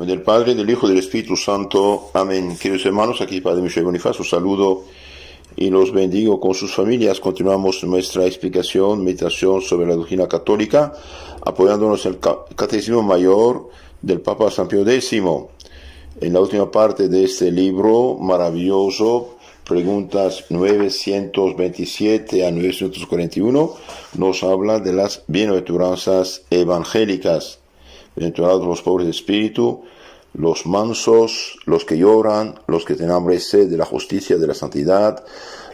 Del Padre, del Hijo y del Espíritu Santo. Amén. Queridos hermanos, aquí Padre Michel Bonifacio, saludo y los bendigo con sus familias. Continuamos nuestra explicación, meditación sobre la doctrina católica, apoyándonos en el Catecismo Mayor del Papa San Pío X. En la última parte de este libro maravilloso, preguntas 927 a 941, nos habla de las bienaventuranzas evangélicas. Bienaventurados los pobres de espíritu, los mansos, los que lloran, los que tienen hambre y sed de la justicia, de la santidad,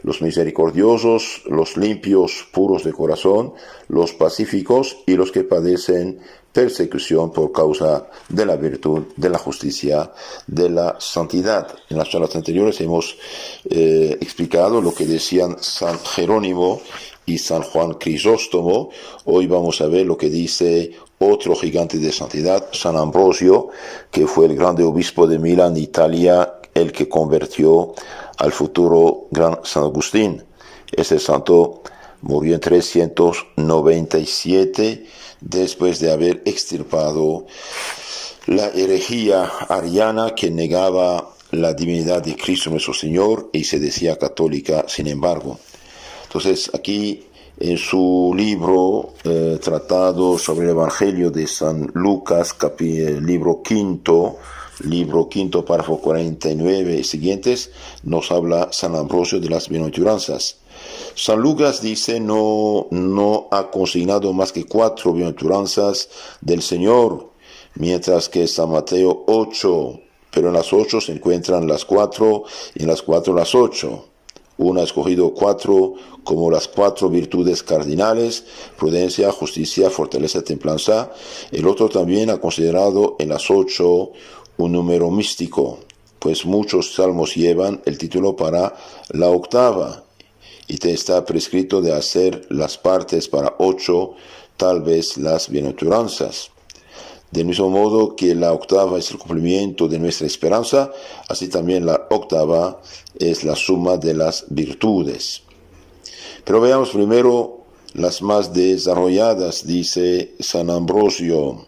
los misericordiosos, los limpios, puros de corazón, los pacíficos y los que padecen persecución por causa de la virtud, de la justicia, de la santidad. En las charlas anteriores hemos explicado lo que decían San Jerónimo y San Juan Crisóstomo. Hoy vamos a ver lo que dice otro gigante de santidad, San Ambrosio, que fue el grande obispo de Milán, Italia, el que convirtió al futuro gran San Agustín. Ese santo murió en 397 después de haber extirpado la herejía ariana que negaba la divinidad de Cristo nuestro Señor y se decía católica sin embargo. Entonces aquí en su libro tratado sobre el Evangelio de San Lucas, libro quinto, párrafo 49 y siguientes, nos habla San Ambrosio de las bienaventuranzas. San Lucas dice no ha consignado más que 4 bienaventuranzas del Señor, mientras que San Mateo 8, pero en las 8 se encuentran las 4 y en las 4 las 8. Uno ha escogido 4 como las 4 virtudes cardinales: prudencia, justicia, fortaleza, templanza. El otro también ha considerado en las 8 un número místico, pues muchos salmos llevan el título para la octava, y te está prescrito de hacer las partes para 8, tal vez las bienaventuranzas. Del mismo modo que la octava es el cumplimiento de nuestra esperanza, así también la octava es la suma de las virtudes. Pero veamos primero las más desarrolladas, dice San Ambrosio.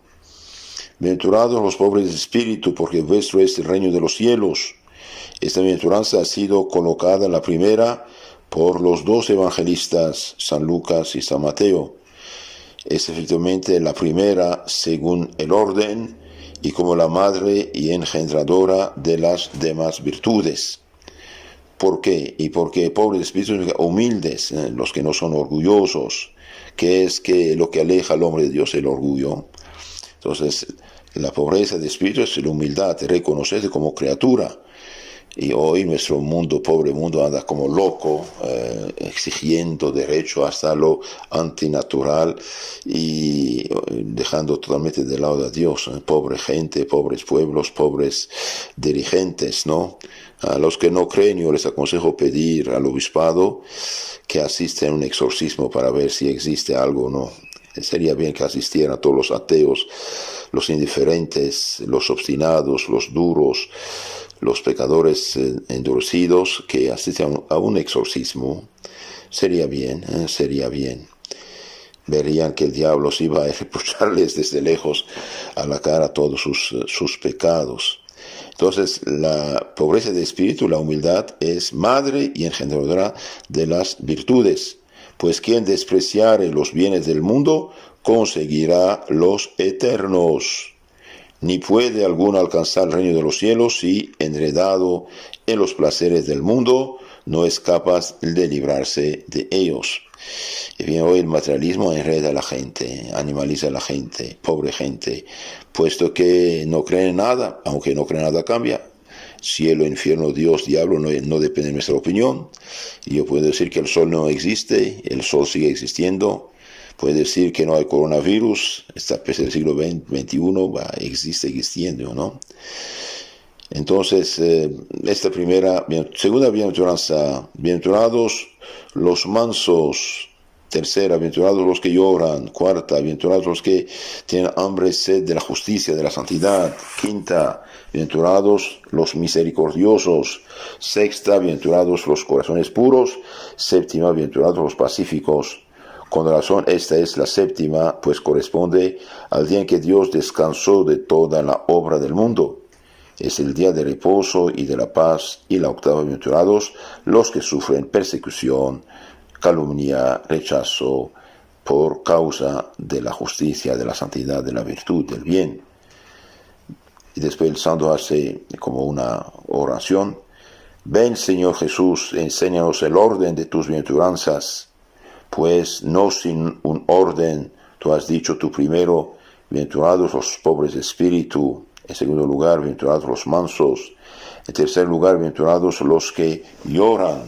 Bienaventurados los pobres de espíritu, porque vuestro es el reino de los cielos. Esta bienaventuranza ha sido colocada en la primera por los 2 evangelistas, San Lucas y San Mateo. Es efectivamente la primera según el orden y como la madre y engendradora de las demás virtudes. ¿Por qué? Y porque pobres de espíritu, humildes, los que no son orgullosos, que es que lo que aleja al hombre de Dios el orgullo. Entonces, la pobreza de espíritu es la humildad, reconocerse como criatura. Y hoy nuestro mundo, pobre mundo, anda como loco, exigiendo derecho hasta lo antinatural y dejando totalmente de lado a Dios. Pobre gente, pobres pueblos, pobres dirigentes, ¿no? A los que no creen, yo les aconsejo pedir al obispado que asista en un exorcismo para ver si existe algo o no. Sería bien que asistieran todos los ateos, los indiferentes, los obstinados, los duros, los pecadores endurecidos, que asisten a un exorcismo. Sería bien. Verían que el diablo se iba a reprocharles desde lejos a la cara todos sus pecados. Entonces, la pobreza de espíritu, la humildad, es madre y engendradora de las virtudes. Pues quien despreciare los bienes del mundo, conseguirá los eternos. Ni puede alguno alcanzar el reino de los cielos si, enredado en los placeres del mundo, no es capaz de librarse de ellos. Y bien, hoy el materialismo enreda a la gente, animaliza a la gente, pobre gente, puesto que no creen en nada, aunque no creen nada cambia. Cielo, infierno, Dios, diablo, no depende de nuestra opinión. Y yo puedo decir que el sol no existe, el sol sigue existiendo. Puede decir que no hay coronavirus, esta peste del siglo XXI existe existiendo, ¿no? Entonces, esta segunda bienaventuranza, bienaventurados los mansos. Tercera, bienaventurados los que lloran. Cuarta, bienaventurados los que tienen hambre y sed de la justicia, de la santidad. Quinta, bienaventurados los misericordiosos. Sexta, bienaventurados los corazones puros. Séptima, bienaventurados los pacíficos. Con razón, esta es la séptima, pues corresponde al día en que Dios descansó de toda la obra del mundo. Es el día de reposo y de la paz, y la octava, bienaventurados los que sufren persecución, calumnia, rechazo, por causa de la justicia, de la santidad, de la virtud, del bien. Y después el santo hace como una oración. Ven, Señor Jesús, enséñanos el orden de tus bienaventuranzas, pues no sin un orden tú has dicho tú primero, bienaventurados los pobres de espíritu, en segundo lugar, bienaventurados los mansos, en tercer lugar, bienaventurados los que lloran.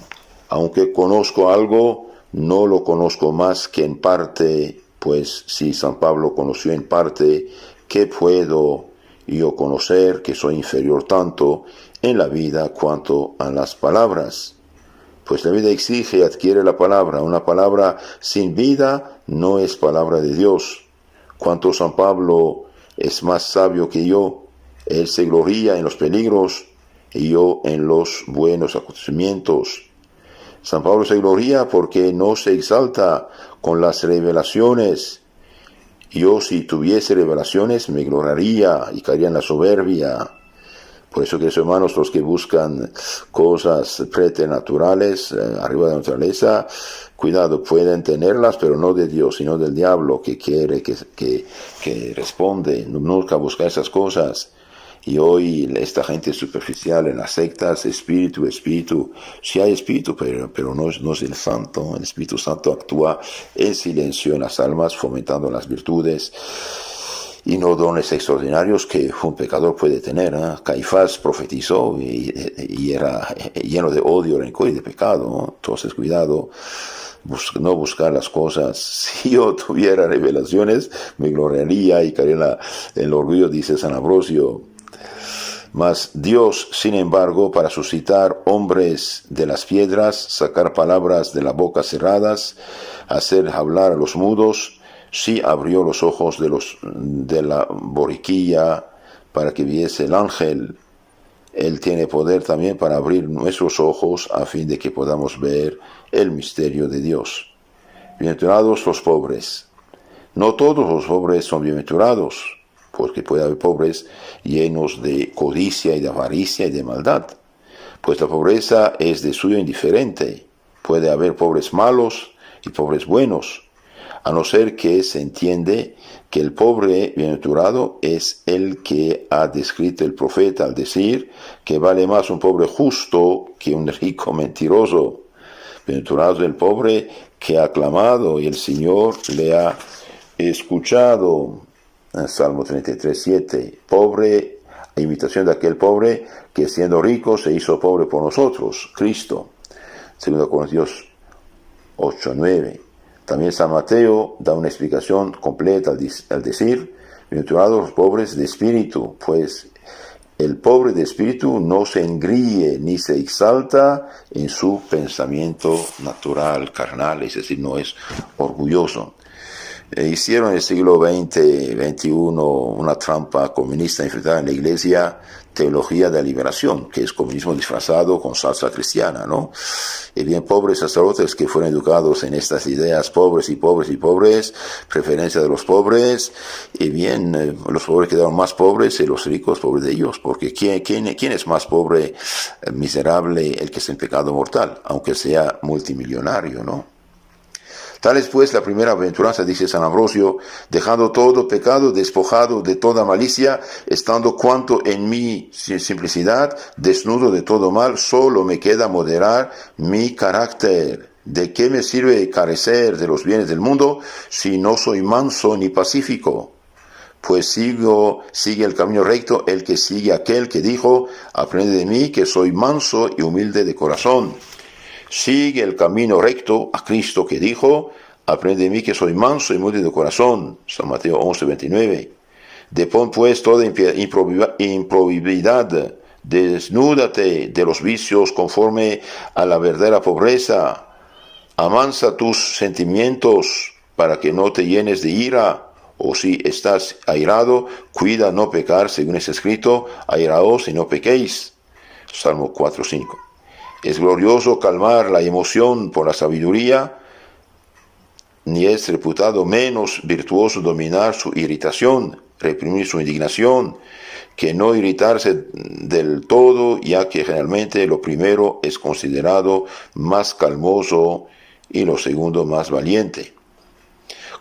Aunque conozco algo, no lo conozco más que en parte, pues si San Pablo conoció en parte, ¿qué puedo yo conocer que soy inferior tanto en la vida cuanto a las palabras? Pues la vida exige y adquiere la palabra. Una palabra sin vida no es palabra de Dios. Cuanto San Pablo es más sabio que yo, él se gloría en los peligros y yo en los buenos acontecimientos. San Pablo se gloría porque no se exalta con las revelaciones. Yo, si tuviese revelaciones, me gloriaría y caería en la soberbia. Por eso, queridos hermanos, los que buscan cosas preternaturales, arriba de la naturaleza, cuidado, pueden tenerlas, pero no de Dios, sino del diablo, que quiere, que responde. Nunca busca esas cosas. Y hoy esta gente superficial en las sectas, espíritu, sí hay espíritu, pero no es el santo. El Espíritu Santo actúa en silencio en las almas, fomentando las virtudes y no dones extraordinarios que un pecador puede tener. Caifás profetizó y era lleno de odio, rencor y de pecado. Entonces, cuidado, no buscar las cosas. Si yo tuviera revelaciones, me gloriaría y caería en el orgullo, dice San Ambrosio. Mas Dios, sin embargo, para suscitar hombres de las piedras, sacar palabras de la boca cerradas, hacer hablar a los mudos, sí abrió los ojos de la borriquilla para que viese el ángel. Él tiene poder también para abrir nuestros ojos a fin de que podamos ver el misterio de Dios. Bienaventurados los pobres. No todos los pobres son bienaventurados, porque puede haber pobres llenos de codicia y de avaricia y de maldad. Pues la pobreza es de suyo indiferente. Puede haber pobres malos y pobres buenos, a no ser que se entiende que el pobre bienaventurado es el que ha descrito el profeta al decir que vale más un pobre justo que un rico mentiroso. Bienaventurado el pobre que ha clamado y el Señor le ha escuchado. En Salmo 33:7, pobre, a imitación de aquel pobre que siendo rico se hizo pobre por nosotros, Cristo. 2 Corintios 8:9. También San Mateo da una explicación completa al decir, bienaventurados los pobres de espíritu, pues el pobre de espíritu no se engríe ni se exalta en su pensamiento natural, carnal, es decir, no es orgulloso. Hicieron en el siglo XX, XXI una trampa comunista infiltrada en la iglesia, teología de la liberación, que es comunismo disfrazado con salsa cristiana, ¿no? Y bien, pobres sacerdotes que fueron educados en estas ideas, pobres y pobres y pobres, preferencia de los pobres, y bien, los pobres quedaron más pobres y los ricos pobres de ellos, porque ¿quién es más pobre, miserable, el que es en pecado mortal, aunque sea multimillonario, ¿no? Tal es pues la primera aventuranza, dice San Ambrosio, dejando todo pecado, despojado de toda malicia, estando cuanto en mi simplicidad, desnudo de todo mal, solo me queda moderar mi carácter. ¿De qué me sirve carecer de los bienes del mundo si no soy manso ni pacífico? Pues sigue el camino recto el que sigue aquel que dijo, aprende de mí que soy manso y humilde de corazón. Sigue el camino recto a Cristo que dijo, aprende de mí que soy manso y humilde de corazón. San Mateo 11:29. Depón pues toda improbidad, desnúdate de los vicios conforme a la verdadera pobreza, amansa tus sentimientos para que no te llenes de ira, o si estás airado, cuida no pecar, según es escrito, airaos y no pequéis. Salmo 4:5. Es glorioso calmar la emoción por la sabiduría, ni es reputado menos virtuoso dominar su irritación, reprimir su indignación, que no irritarse del todo, ya que generalmente lo primero es considerado más calmoso y lo segundo más valiente.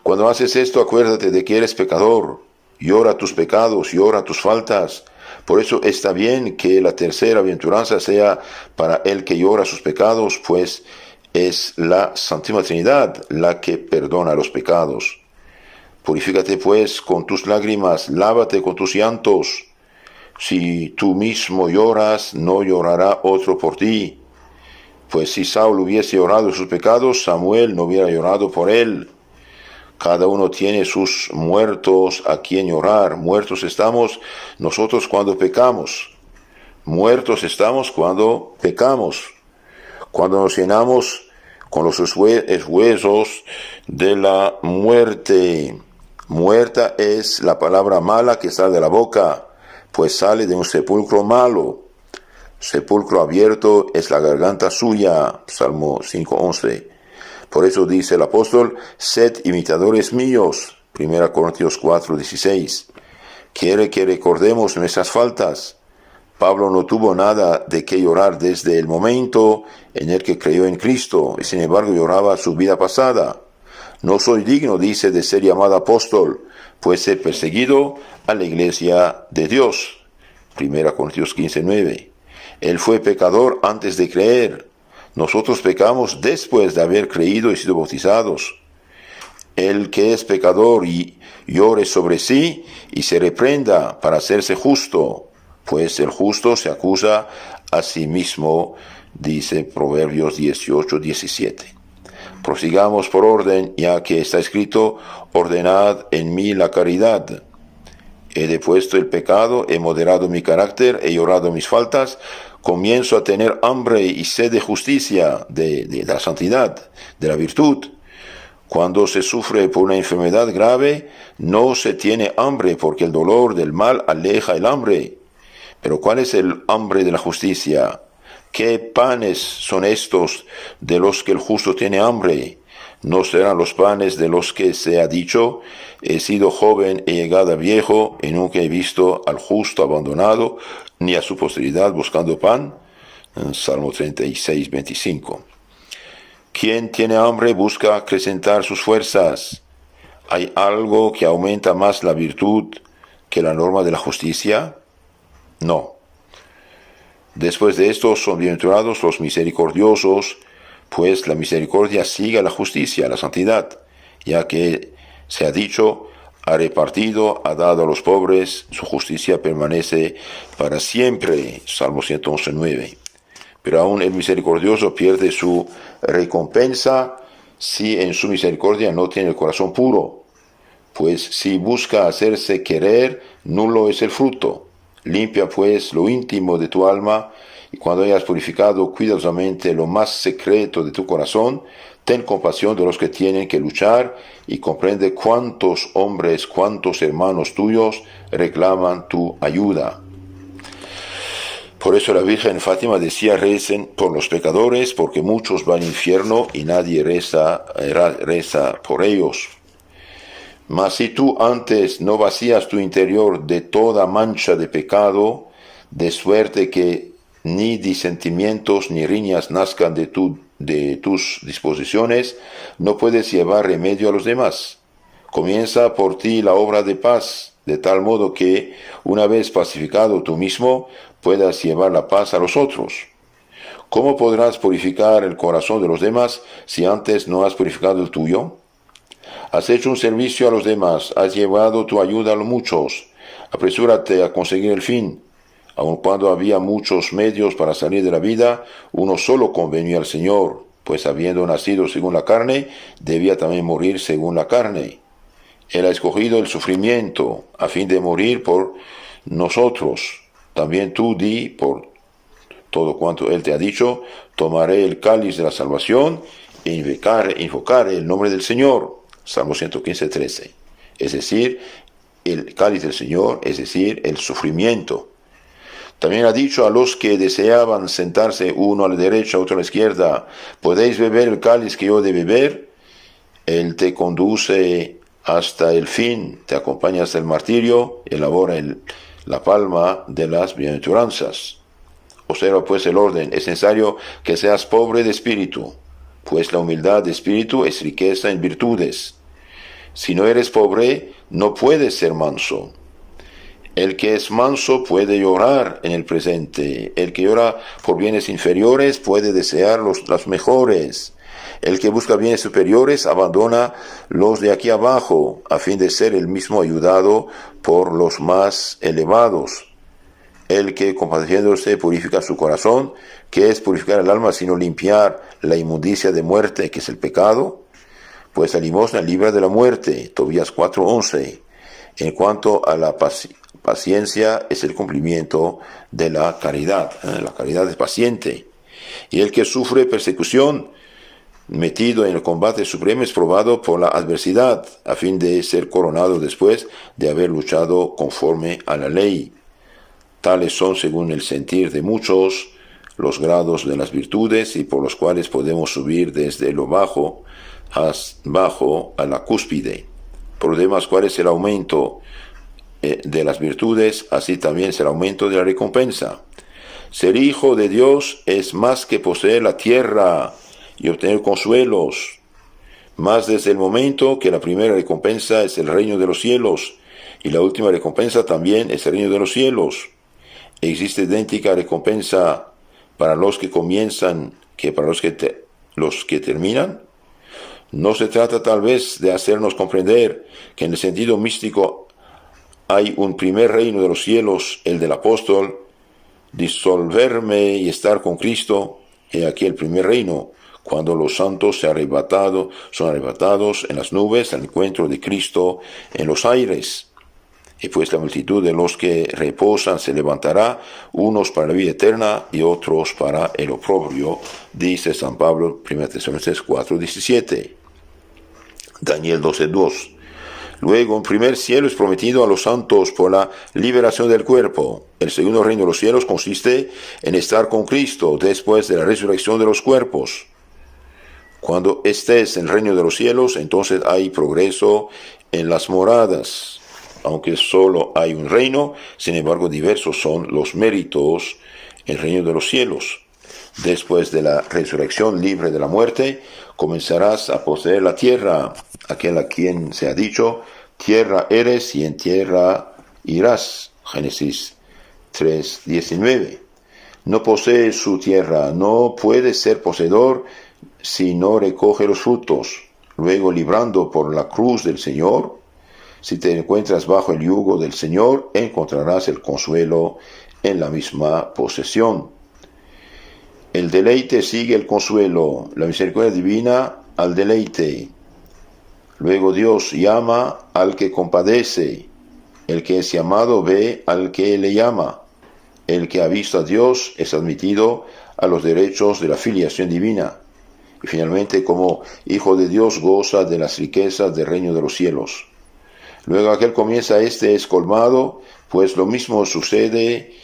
Cuando haces esto, acuérdate de que eres pecador. Llora tus pecados, llora tus faltas. Por eso está bien que la tercera aventuranza sea para el que llora sus pecados, pues es la Santísima Trinidad la que perdona los pecados. Purifícate pues con tus lágrimas, lávate con tus llantos. Si tú mismo lloras, no llorará otro por ti. Pues si Saúl hubiese llorado sus pecados, Samuel no hubiera llorado por él. Cada uno tiene sus muertos a quien llorar. Muertos estamos nosotros cuando pecamos. Muertos estamos cuando pecamos. Cuando nos llenamos con los huesos de la muerte. Muerta es la palabra mala que sale de la boca, pues sale de un sepulcro malo. Sepulcro abierto es la garganta suya. Salmo 5:11. Por eso dice el apóstol, sed imitadores míos. 1 Corintios 4:16. Quiere que recordemos nuestras faltas. Pablo no tuvo nada de qué llorar desde el momento en el que creyó en Cristo, y sin embargo lloraba su vida pasada. No soy digno, dice, de ser llamado apóstol, pues he perseguido a la iglesia de Dios. 1 Corintios 15:9. Él fue pecador antes de creer. Nosotros pecamos después de haber creído y sido bautizados. El que es pecador y llore sobre sí y se reprenda para hacerse justo, pues el justo se acusa a sí mismo, dice Proverbios 18:17. Prosigamos por orden, ya que está escrito, ordenad en mí la caridad. He depuesto el pecado, he moderado mi carácter, he llorado mis faltas, comienzo a tener hambre y sed de justicia, de la santidad, de la virtud. Cuando se sufre por una enfermedad grave, no se tiene hambre, porque el dolor del mal aleja el hambre. Pero ¿cuál es el hambre de la justicia? ¿Qué panes son estos de los que el justo tiene hambre? ¿No serán los panes de los que se ha dicho, he sido joven, he llegado a viejo, y nunca he visto al justo abandonado, ni a su posteridad buscando pan? Salmo 36:25. Quien tiene hambre busca acrecentar sus fuerzas. ¿Hay algo que aumenta más la virtud que la norma de la justicia? No. Después de esto son bienaventurados los misericordiosos, pues la misericordia sigue a la justicia, a la santidad, ya que se ha dicho, ha repartido, ha dado a los pobres, su justicia permanece para siempre. Salmo 111:9. Pero aún el misericordioso pierde su recompensa si en su misericordia no tiene el corazón puro, pues si busca hacerse querer, nulo es el fruto. Limpia pues lo íntimo de tu alma, y cuando hayas purificado cuidadosamente lo más secreto de tu corazón, ten compasión de los que tienen que luchar, y comprende cuántos hombres, cuántos hermanos tuyos reclaman tu ayuda. Por eso la Virgen Fátima decía, recen por los pecadores, porque muchos van al infierno y nadie reza por ellos. Mas si tú antes no vacías tu interior de toda mancha de pecado, de suerte que ni disentimientos ni riñas nazcan de tus disposiciones, no puedes llevar remedio a los demás. Comienza por ti la obra de paz, de tal modo que, una vez pacificado tú mismo, puedas llevar la paz a los otros. ¿Cómo podrás purificar el corazón de los demás si antes no has purificado el tuyo? Has hecho un servicio a los demás, has llevado tu ayuda a los muchos. Apresúrate a conseguir el fin. Aun cuando había muchos medios para salir de la vida, uno solo convenía al Señor, pues habiendo nacido según la carne, debía también morir según la carne. Él ha escogido el sufrimiento a fin de morir por nosotros. También tú di por todo cuanto Él te ha dicho, tomaré el cáliz de la salvación e invocaré el nombre del Señor. Salmo 115:13. Es decir, el cáliz del Señor, es decir, el sufrimiento. También ha dicho a los que deseaban sentarse uno a la derecha, otro a la izquierda, ¿podéis beber el cáliz que yo he de beber? Él te conduce hasta el fin, te acompaña hasta el martirio, elabora la palma de las bienaventuranzas. Observa pues el orden, es necesario que seas pobre de espíritu, pues la humildad de espíritu es riqueza en virtudes. Si no eres pobre, no puedes ser manso. El que es manso puede llorar en el presente. El que llora por bienes inferiores puede desear los mejores. El que busca bienes superiores abandona los de aquí abajo, a fin de ser el mismo ayudado por los más elevados. El que, compadeciéndose, purifica su corazón, que es purificar el alma, sino limpiar la inmundicia de muerte, que es el pecado, pues la limosna libra de la muerte. Tobías 4:11. En cuanto a la paciencia, es el cumplimiento de la caridad. La caridad es paciente. Y el que sufre persecución, metido en el combate supremo, es probado por la adversidad, a fin de ser coronado después de haber luchado conforme a la ley. Tales son, según el sentir de muchos, los grados de las virtudes, y por los cuales podemos subir desde lo bajo a la cúspide. Por lo demás, ¿cuál es el aumento de las virtudes? Así también es el aumento de la recompensa. Ser hijo de Dios es más que poseer la tierra y obtener consuelos, más desde el momento que la primera recompensa es el reino de los cielos, y la última recompensa también es el reino de los cielos. Existe idéntica recompensa para los que comienzan que para los que terminan. No se trata tal vez de hacernos comprender que en el sentido místico hay un primer reino de los cielos, el del apóstol, disolverme y estar con Cristo, he aquí el primer reino, cuando los santos son arrebatados en las nubes al encuentro de Cristo en los aires. Y pues la multitud de los que reposan se levantará, unos para la vida eterna y otros para el oprobio, dice San Pablo, 1 Tesalonicenses 4:17. Daniel 12:2. Luego, un primer cielo es prometido a los santos por la liberación del cuerpo. El segundo reino de los cielos consiste en estar con Cristo después de la resurrección de los cuerpos. Cuando estés en el reino de los cielos, entonces hay progreso en las moradas. Aunque solo hay un reino, sin embargo diversos son los méritos en el reino de los cielos. Después de la resurrección libre de la muerte, comenzarás a poseer la tierra, aquel a quien se ha dicho, tierra eres y en tierra irás. Génesis 3:19. No posee su tierra, no puede ser poseedor si no recoge los frutos. Luego, librando por la cruz del Señor, si te encuentras bajo el yugo del Señor, encontrarás el consuelo en la misma posesión. El deleite sigue el consuelo, la misericordia divina al deleite. Luego Dios llama al que compadece. El que es llamado ve al que le llama. El que ha visto a Dios es admitido a los derechos de la filiación divina. Y finalmente, como hijo de Dios, goza de las riquezas del reino de los cielos. Luego aquel comienza, este es colmado, pues lo mismo sucede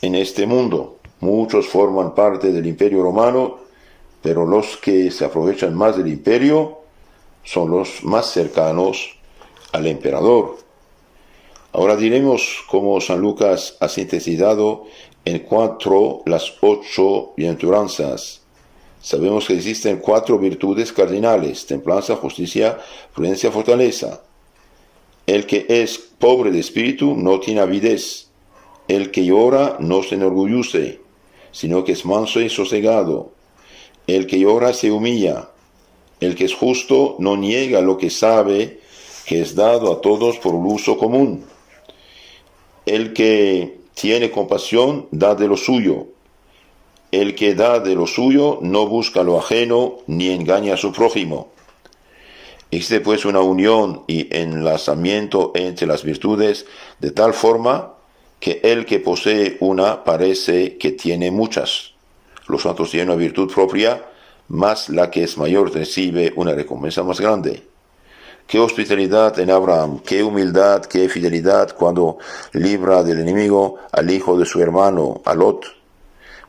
en este mundo. Muchos forman parte del imperio romano, pero los que se aprovechan más del imperio son los más cercanos al emperador. Ahora diremos cómo San Lucas ha sintetizado en 4 las 8 bienaventuranzas. Sabemos que existen 4 virtudes cardinales: templanza, justicia, prudencia, fortaleza. El que es pobre de espíritu no tiene avidez. El que llora no se enorgullece, sino que es manso y sosegado. El que llora se humilla. El que es justo no niega lo que sabe que es dado a todos por un uso común. El que tiene compasión da de lo suyo. El que da de lo suyo no busca lo ajeno ni engaña a su prójimo. Existe pues una unión y enlazamiento entre las virtudes de tal forma que el que posee una parece que tiene muchas. Los santos tienen una virtud propia, mas la que es mayor recibe una recompensa más grande. Qué hospitalidad en Abraham, qué humildad, qué fidelidad cuando libra del enemigo al hijo de su hermano, a Lot.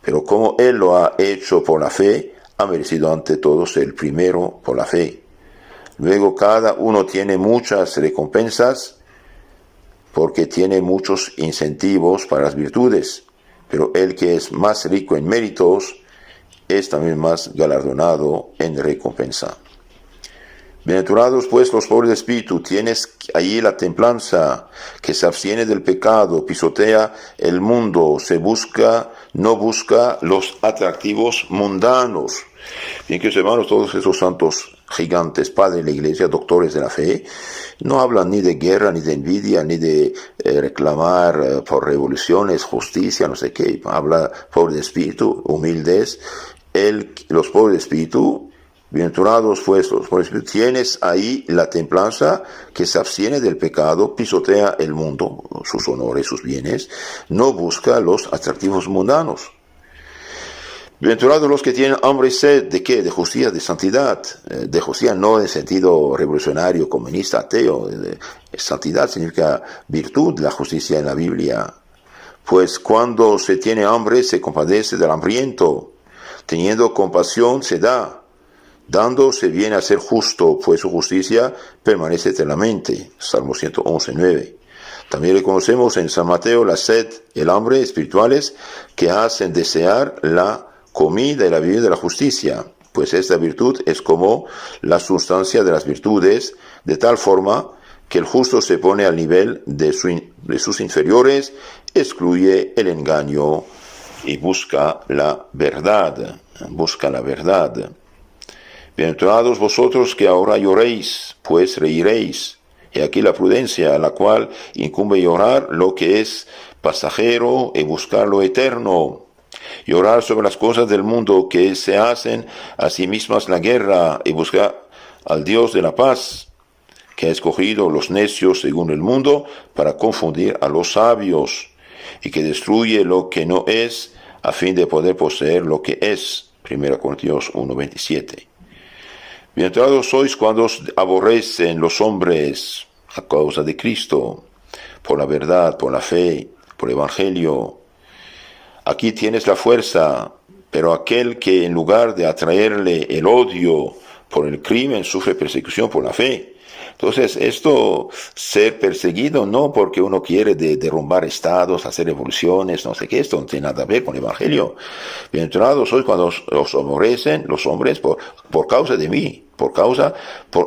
Pero como él lo ha hecho por la fe, ha merecido ante todos el primero por la fe. Luego cada uno tiene muchas recompensas porque tiene muchos incentivos para las virtudes, pero el que es más rico en méritos es también más galardonado en recompensa. Bienaventurados pues los pobres de espíritu, tienes allí la templanza, que se abstiene del pecado, pisotea el mundo, no busca los atractivos mundanos. Bien, que hermanos, todos esos santos gigantes, padres de la iglesia, doctores de la fe, no hablan ni de guerra, ni de envidia, ni de reclamar por revoluciones, justicia, no sé qué. Habla pobres de espíritu, humildes. Los pobres de espíritu, bienaventurados pues los pobres de espíritu, tienes ahí la templanza, que se abstiene del pecado, pisotea el mundo, sus honores, sus bienes, no busca los atractivos mundanos. Bienaventurados los que tienen hambre y sed, ¿de qué? De justicia, de santidad. De justicia no en sentido revolucionario, comunista, ateo. Santidad significa virtud, la justicia en la Biblia. Pues cuando se tiene hambre, se compadece del hambriento. Teniendo compasión, se da. Dando se viene a ser justo, pues su justicia permanece eternamente. Salmo 111, 9. También reconocemos en San Mateo la sed, el hambre espirituales que hacen desear la comida y la vida de la justicia, pues esta virtud es como la sustancia de las virtudes, de tal forma que el justo se pone al nivel de sus inferiores, excluye el engaño y busca la verdad. Bienaventurados vosotros que ahora lloréis, pues reiréis. Y aquí la prudencia, a la cual incumbe llorar lo que es pasajero y buscar lo eterno. Llorar sobre las cosas del mundo que se hacen a sí mismas la guerra y buscar al Dios de la paz, que ha escogido los necios según el mundo para confundir a los sabios, y que destruye lo que no es a fin de poder poseer lo que es. 1 Corintios 1:27. Bienaventurados sois cuando os aborrecen los hombres a causa de Cristo, por la verdad, por la fe, por el Evangelio. Aquí tienes la fuerza, pero aquel que en lugar de atraerle el odio por el crimen sufre persecución por la fe. Entonces, ser perseguido no porque uno quiere derrumbar estados, hacer revoluciones, no sé qué, esto no tiene nada que ver con el Evangelio. Bienaventurados sois cuando os aborrecen los hombres por causa de mí,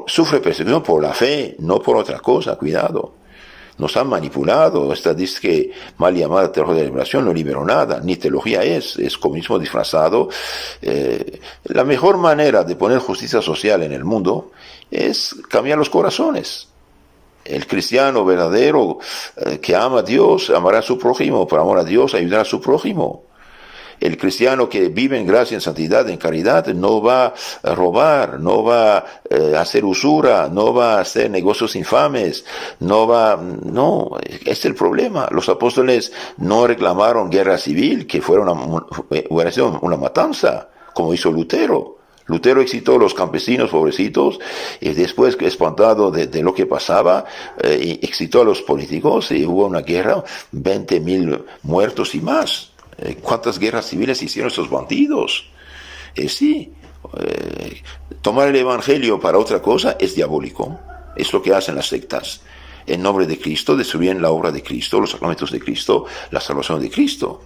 sufre persecución por la fe, no por otra cosa, cuidado. Nos han manipulado, esta dice que mal llamada teología de la liberación no liberó nada, ni teología es comunismo disfrazado. La mejor manera de poner justicia social en el mundo es cambiar los corazones. El cristiano verdadero que ama a Dios, amará a su prójimo, por amor a Dios ayudará a su prójimo. El cristiano que vive en gracia, en santidad, en caridad, no va a robar, no va a hacer usura, no va a hacer negocios infames, no, es el problema. Los apóstoles no reclamaron guerra civil, que hubiera sido una matanza, como hizo Lutero. Lutero excitó a los campesinos pobrecitos y después, espantado de lo que pasaba, excitó a los políticos y hubo una guerra, 20,000 muertos y más. ¿Cuántas guerras civiles hicieron esos bandidos? Tomar el Evangelio para otra cosa es diabólico. Es lo que hacen las sectas. En nombre de Cristo destruyen la obra de Cristo, los sacramentos de Cristo, la salvación de Cristo.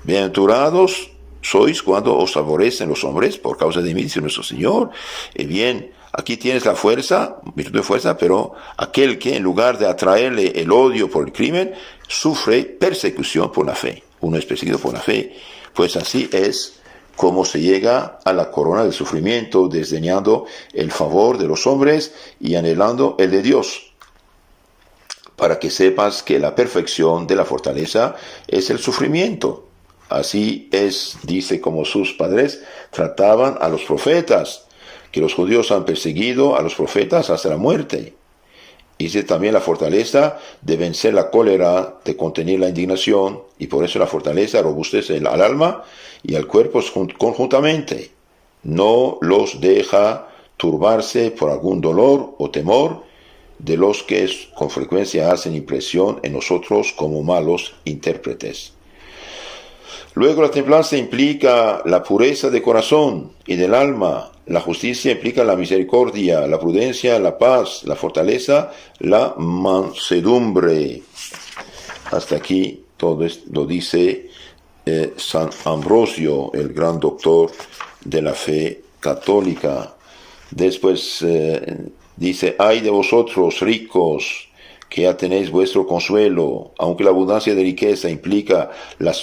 Bienaventurados sois cuando os aborrecen los hombres por causa de mí, dice nuestro Señor. Bien, aquí tienes la fuerza, virtud de fuerza, pero aquel que en lugar de atraerle el odio por el crimen, sufre persecución por la fe. Uno es perseguido por la fe, pues así es como se llega a la corona del sufrimiento, desdeñando el favor de los hombres y anhelando el de Dios, para que sepas que la perfección de la fortaleza es el sufrimiento. Así es, dice, como sus padres trataban a los profetas, que los judíos han perseguido a los profetas hasta la muerte. Dice también la fortaleza de vencer la cólera, de contener la indignación, y por eso la fortaleza robustece al alma y al cuerpo conjuntamente. No los deja turbarse por algún dolor o temor de los que con frecuencia hacen impresión en nosotros como malos intérpretes. Luego la templanza implica la pureza de corazón y del alma, La justicia implica la misericordia, la prudencia, la paz, la fortaleza, la mansedumbre. Hasta aquí todo esto lo dice San Ambrosio, el gran doctor de la fe católica. Después dice: ay de vosotros ricos, que ya tenéis vuestro consuelo. Aunque la abundancia de riqueza implica las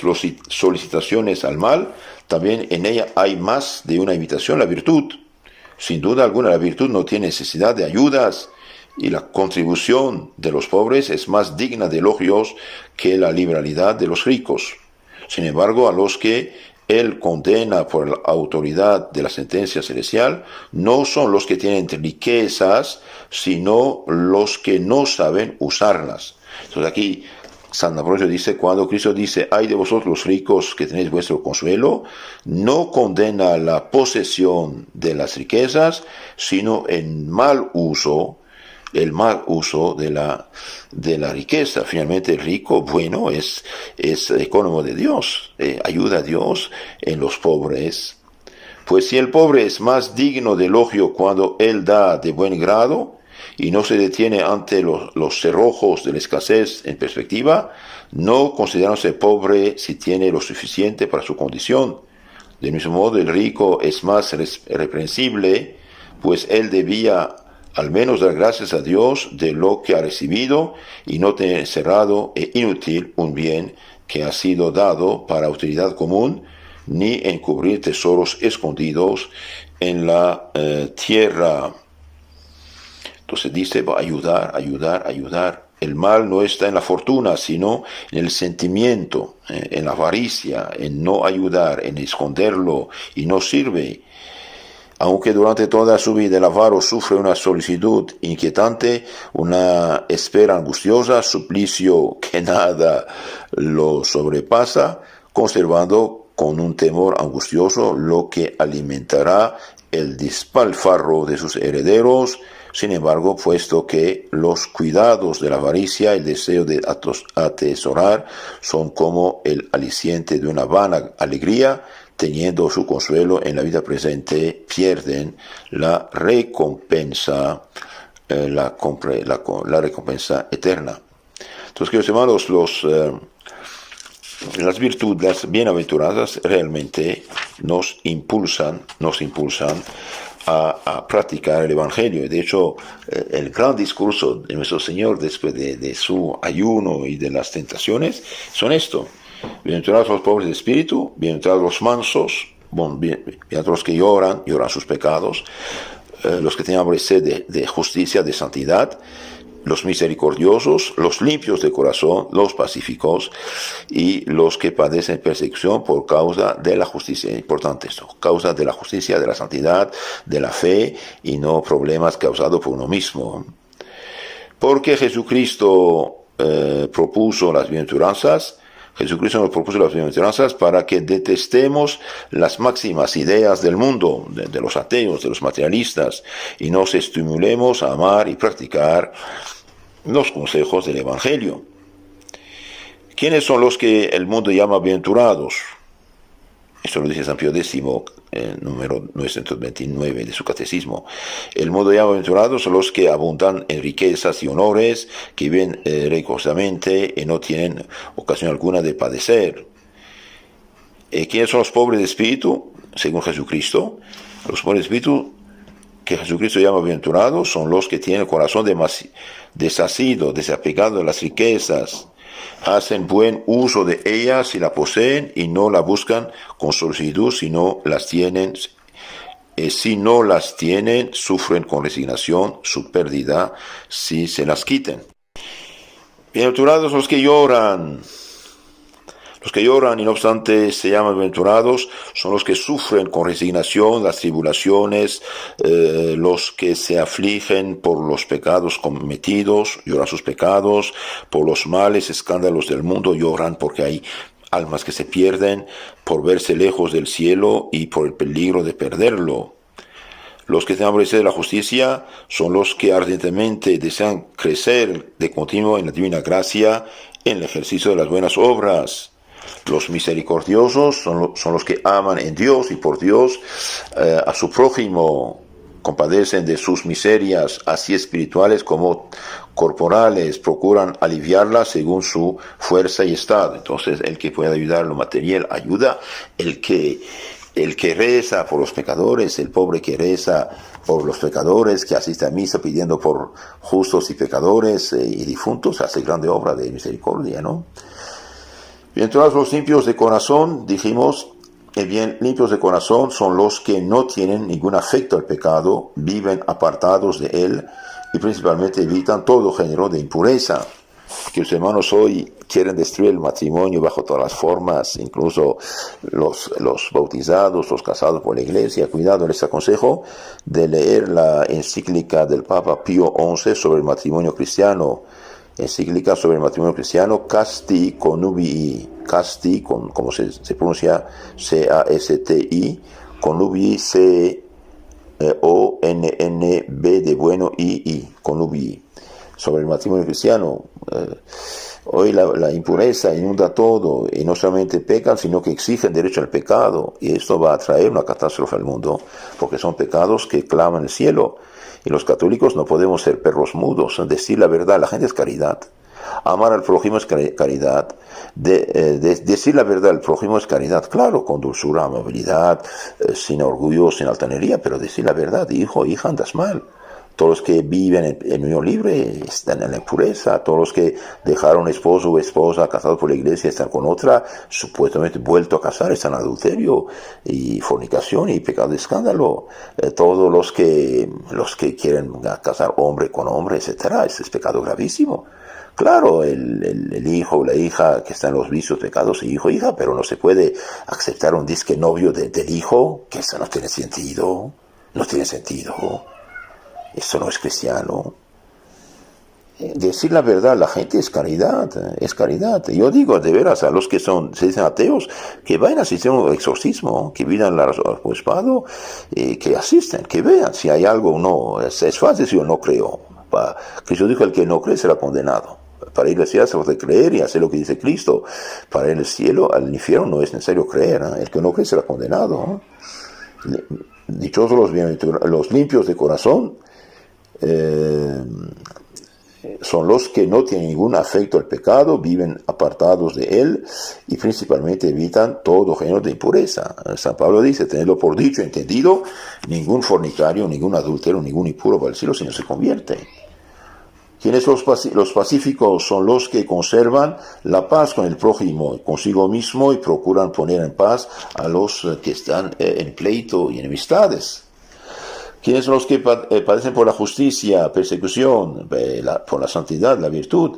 solicitaciones al mal, también en ella hay más de una invitación a la virtud. Sin duda alguna, la virtud no tiene necesidad de ayudas, y la contribución de los pobres es más digna de elogios que la liberalidad de los ricos. Sin embargo, a los que él condena por la autoridad de la sentencia celestial no son los que tienen riquezas, sino los que no saben usarlas. Entonces aquí San Ambrosio dice, cuando Cristo dice: ay de vosotros los ricos, que tenéis vuestro consuelo, no condena la posesión de las riquezas, sino el mal uso de la riqueza. Finalmente el rico, bueno, es ecónomo de Dios, ayuda a Dios en los pobres. Pues si el pobre es más digno de elogio cuando él da de buen grado y no se detiene ante los cerrojos de la escasez en perspectiva, no considerándose pobre si tiene lo suficiente para su condición. De mismo modo, el rico es más reprensible, pues él debía al menos dar gracias a Dios de lo que ha recibido y no tener encerrado e inútil un bien que ha sido dado para utilidad común, ni encubrir tesoros escondidos en la tierra. Entonces dice: va a ayudar. El mal no está en la fortuna, sino en el sentimiento, en la avaricia, en no ayudar, en esconderlo, y no sirve. Aunque durante toda su vida el avaro sufre una solicitud inquietante, una espera angustiosa, suplicio que nada lo sobrepasa, conservando con un temor angustioso lo que alimentará el despilfarro de sus herederos. Sin embargo, puesto que los cuidados de la avaricia, el deseo de atesorar, son como el aliciente de una vana alegría, teniendo su consuelo en la vida presente, pierden la recompensa, la recompensa eterna. Entonces, queridos hermanos, las virtudes, las bienaventuradas, realmente nos impulsan a practicar el Evangelio. De hecho, el gran discurso de nuestro Señor después de su ayuno y de las tentaciones son esto: bienaventurados los pobres de espíritu, bienaventurados los mansos, bienaventurados los que lloran sus pecados, los que tienen hambre y sed de justicia, de santidad, los misericordiosos, los limpios de corazón, los pacíficos y los que padecen persecución por causa de la justicia. Importante esto: causa de la justicia, de la santidad, de la fe, y no problemas causados por uno mismo. Porque Jesucristo propuso las bienaventuranzas. Jesucristo nos propuso las bienaventuranzas para que detestemos las máximas ideas del mundo, de los ateos, de los materialistas, y nos estimulemos a amar y practicar los consejos del Evangelio. ¿Quiénes son los que el mundo llama bienaventurados? Esto lo dice San Pío X, número 929 de su catecismo. El mundo llama bienaventurados son los que abundan en riquezas y honores, que viven recosamente y no tienen ocasión alguna de padecer. ¿Quiénes son los pobres de espíritu? Según Jesucristo, los pobres de espíritu que Jesucristo llama bienaventurados son los que tienen el corazón desasido, desapegado de las riquezas, hacen buen uso de ellas y la poseen, y no la buscan con solicitud, si no las tienen, sufren con resignación su pérdida si se las quiten. Bienaventurados los que lloran. Los que lloran y no obstante se llaman bienaventurados son los que sufren con resignación las tribulaciones, los que se afligen por los pecados cometidos, lloran sus pecados, por los males, escándalos del mundo, lloran porque hay almas que se pierden, por verse lejos del cielo y por el peligro de perderlo. Los que tienen hambre de la justicia son los que ardientemente desean crecer de continuo en la divina gracia, en el ejercicio de las buenas obras. Los misericordiosos son los que aman en Dios y por Dios a su prójimo, compadecen de sus miserias, así espirituales como corporales, procuran aliviarlas según su fuerza y estado. Entonces, el que puede ayudar en lo material, ayuda. El que reza por los pecadores, el pobre que reza por los pecadores, que asiste a misa pidiendo por justos y pecadores y difuntos, hace grande obra de misericordia, ¿no? Bien, todos los limpios de corazón, dijimos, bien, limpios de corazón son los que no tienen ningún afecto al pecado, viven apartados de él y principalmente evitan todo género de impureza. Que los hermanos hoy quieren destruir el matrimonio bajo todas las formas, incluso los bautizados, los casados por la iglesia. Cuidado, les aconsejo de leer la encíclica del Papa Pío XI sobre el matrimonio cristiano. Encíclica sobre el matrimonio cristiano, Casti Connubii, Casti, como se pronuncia, C-A-S-T-I, Connubii, C-O-N-N-B de bueno, I, Connubii, sobre el matrimonio cristiano. Hoy la impureza inunda todo, y no solamente pecan, sino que exigen derecho al pecado, y esto va a traer una catástrofe al mundo, porque son pecados que claman el cielo. Y los católicos no podemos ser perros mudos, decir la verdad, la gente es caridad. Amar al prójimo es caridad. Decir la verdad al prójimo es caridad, claro, con dulzura, amabilidad, sin orgullo, sin altanería, pero decir la verdad, hijo, hija, andas mal. Todos los que viven en unión libre están en la impureza. Todos los que dejaron esposo o esposa casados por la iglesia están con otra, supuestamente vuelto a casar, están en adulterio y fornicación y pecado de escándalo. Todos los que quieren casar hombre con hombre, etcétera, este es pecado gravísimo. Claro, el hijo o la hija que está en los vicios, pecados, hijo, hija, pero no se puede aceptar un disque novio del hijo, que eso no tiene sentido. No tiene sentido. Eso no es cristiano. Decir la verdad a la gente es caridad, es caridad. Yo digo de veras a los que se dicen ateos, que vayan a asistir a un exorcismo, que vivan al obispado, que asisten, que vean si hay algo o no. Es fácil si yo no creo. Cristo dijo, el que no cree será condenado. Para ir al cielo se puede creer y hacer lo que dice Cristo. Para ir al cielo, al infierno no es necesario creer. El que no cree será condenado. Dichosos los limpios de corazón, son los que no tienen ningún afecto al pecado, viven apartados de él y principalmente evitan todo género de impureza. San Pablo dice, tenedlo por dicho, entendido, ningún fornicario, ningún adúltero, ningún impuro va al cielo si no se convierte. ¿Quiénes los pacíficos? Son los que conservan la paz con el prójimo, consigo mismo, y procuran poner en paz a los que están en pleito y enemistades. ¿Quiénes son los que padecen por la justicia, persecución, por la santidad, la virtud?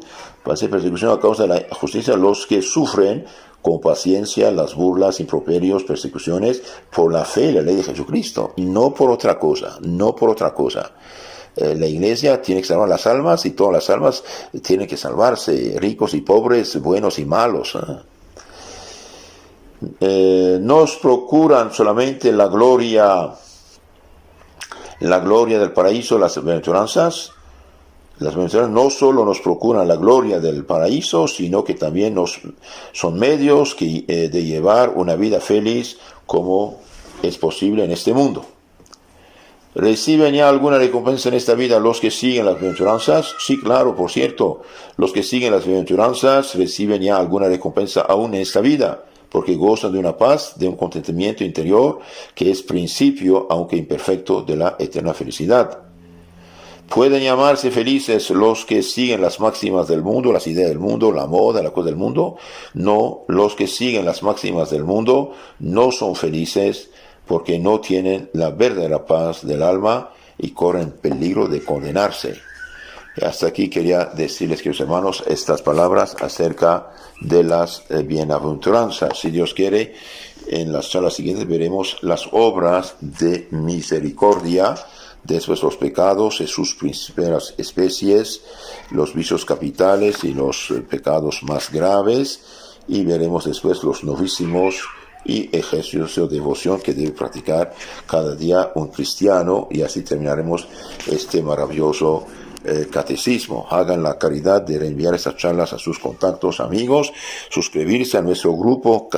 Padecen persecución a causa de la justicia, los que sufren con paciencia las burlas, improperios, persecuciones por la fe y la ley de Jesucristo, no por otra cosa, no por otra cosa. La iglesia tiene que salvar las almas y todas las almas tienen que salvarse, ricos y pobres, buenos y malos. Nos procuran solamente la gloria del paraíso, las bienaventuranzas. Las bienaventuranzas no solo nos procuran la gloria del paraíso, sino que también son medios de llevar una vida feliz como es posible en este mundo. ¿Reciben ya alguna recompensa en esta vida los que siguen las bienaventuranzas? Sí, claro, por cierto, los que siguen las bienaventuranzas reciben ya alguna recompensa aún en esta vida, porque gozan de una paz, de un contentamiento interior, que es principio, aunque imperfecto, de la eterna felicidad. ¿Pueden llamarse felices los que siguen las máximas del mundo, las ideas del mundo, la moda, la cosa del mundo? No, los que siguen las máximas del mundo no son felices, porque no tienen la verdadera paz del alma y corren peligro de condenarse. Y hasta aquí quería decirles, queridos hermanos, estas palabras acerca de las bienaventuranzas. Si Dios quiere, en las charlas siguientes veremos las obras de misericordia, después los pecados en sus principales especies, los vicios capitales y los pecados más graves, y veremos después los novísimos y ejercicios de devoción que debe practicar cada día un cristiano, y así terminaremos este maravilloso catecismo. Hagan la caridad de reenviar estas charlas a sus contactos, amigos, suscribirse a nuestro grupo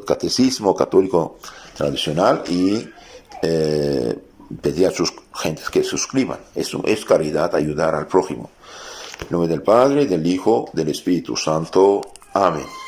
Catecismo Católico Tradicional y pedir a sus gentes que se suscriban. Es caridad ayudar al prójimo. En nombre del Padre, del Hijo, del Espíritu Santo. Amén.